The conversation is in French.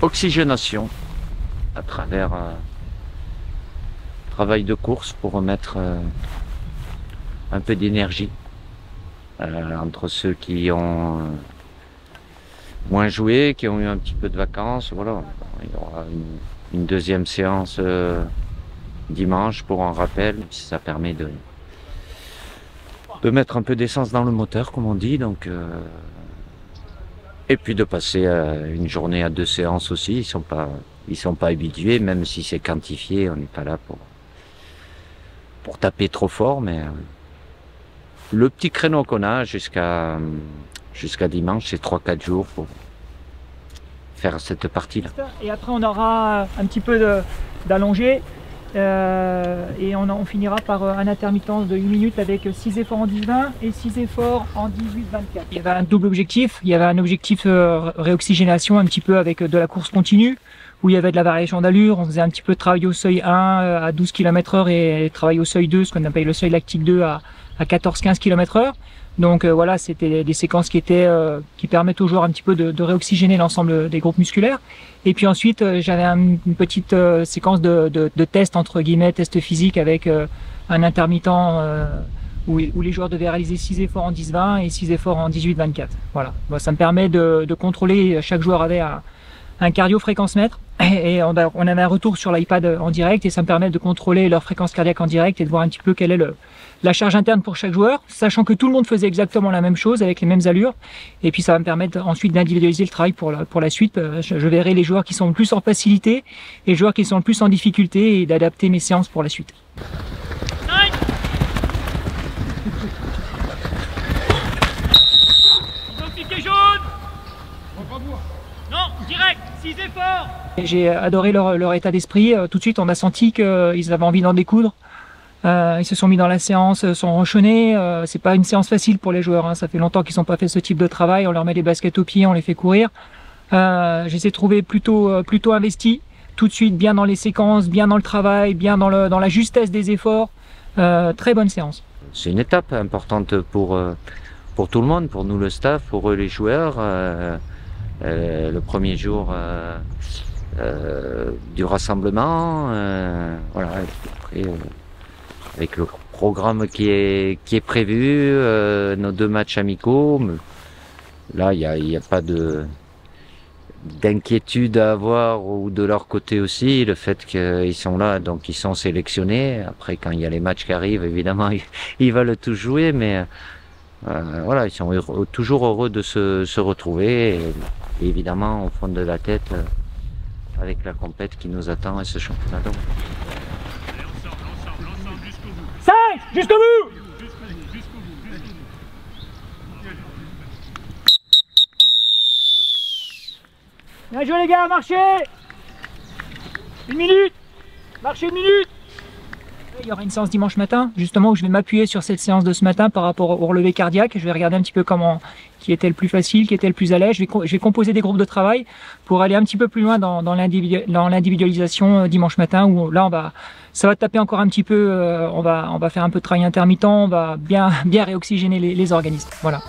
oxygénation à travers travail de course pour remettre un peu d'énergie entre ceux qui ont moins joué, qui ont eu un petit peu de vacances. Voilà, il y aura une deuxième séance dimanche pour un rappel, si ça permet de mettre un peu d'essence dans le moteur, comme on dit. Donc, et puis de passer une journée à 2 séances aussi. Ils sont pas habitués, même si c'est quantifié. On n'est pas là pour taper trop fort, mais le petit créneau qu'on a jusqu'à dimanche, c'est 3-4 jours pour faire cette partie-là. Et après, on aura un petit peu d'allongé. Et on finira par un intermittence de 8 minutes avec 6 efforts en 10-20 et 6 efforts en 18-24. Il y avait un double objectif, il y avait un objectif réoxygénation un petit peu avec de la course continue, où il y avait de la variation d'allure, on faisait un petit peu de travail au seuil 1 à 12 km/h et travail au seuil 2, ce qu'on appelle le seuil lactique 2 à 14-15 km/h. Donc voilà, c'était des séquences qui permettent aux joueurs un petit peu de réoxygéner l'ensemble des groupes musculaires. Et puis ensuite, j'avais une petite séquence de tests, entre guillemets, tests physiques avec un intermittent où les joueurs devaient réaliser 6 efforts en 10-20 et 6 efforts en 18-24. Voilà, bon, ça me permet de contrôler, chaque joueur avait un cardio fréquence mètre et on avait un retour sur l'iPad en direct et ça me permet de contrôler leur fréquence cardiaque en direct et de voir un petit peu quelle est la charge interne pour chaque joueur, sachant que tout le monde faisait exactement la même chose avec les mêmes allures. Et puis ça va me permettre ensuite d'individualiser le travail pour la suite. Je verrai les joueurs qui sont le plus en facilité et les joueurs qui sont le plus en difficulté et d'adapter mes séances pour la suite. Identifié jaune. Non, direct, 6 efforts. J'ai adoré leur état d'esprit. Tout de suite, on a senti qu'ils avaient envie d'en découdre. Ils se sont mis dans la séance, sont enchaînés. C'est pas une séance facile pour les joueurs, hein. Ça fait longtemps qu'ils n'ont pas fait ce type de travail. On leur met les baskets aux pieds, on les fait courir. J'essaie de trouver plutôt investi, tout de suite bien dans les séquences, bien dans le travail, bien dans la justesse des efforts. Très bonne séance. C'est une étape importante pour tout le monde, pour nous le staff, pour eux les joueurs. Le premier jour du rassemblement, voilà. Après, avec le programme qui est prévu, nos 2 matchs amicaux, là il y a pas d'inquiétude à avoir, ou de leur côté aussi, le fait qu'ils sont là, donc ils sont sélectionnés. Après, quand il y a les matchs qui arrivent, évidemment ils veulent tout jouer, mais voilà, ils sont toujours heureux de se retrouver, et évidemment au fond de la tête avec la compète qui nous attend et ce championnat. Jusqu'au bout! Bien joué les gars, marchez! 1 minute! Marchez 1 minute! Il y aura une séance dimanche matin, justement, où je vais m'appuyer sur cette séance de ce matin par rapport au relevé cardiaque. Je vais regarder un petit peu qui était le plus facile, qui était le plus à l'aise. Je vais composer des groupes de travail pour aller un petit peu plus loin dans l'individualisation dimanche matin, où là ça va taper encore un petit peu, on va faire un peu de travail intermittent, on va bien réoxygéner les organismes. Voilà.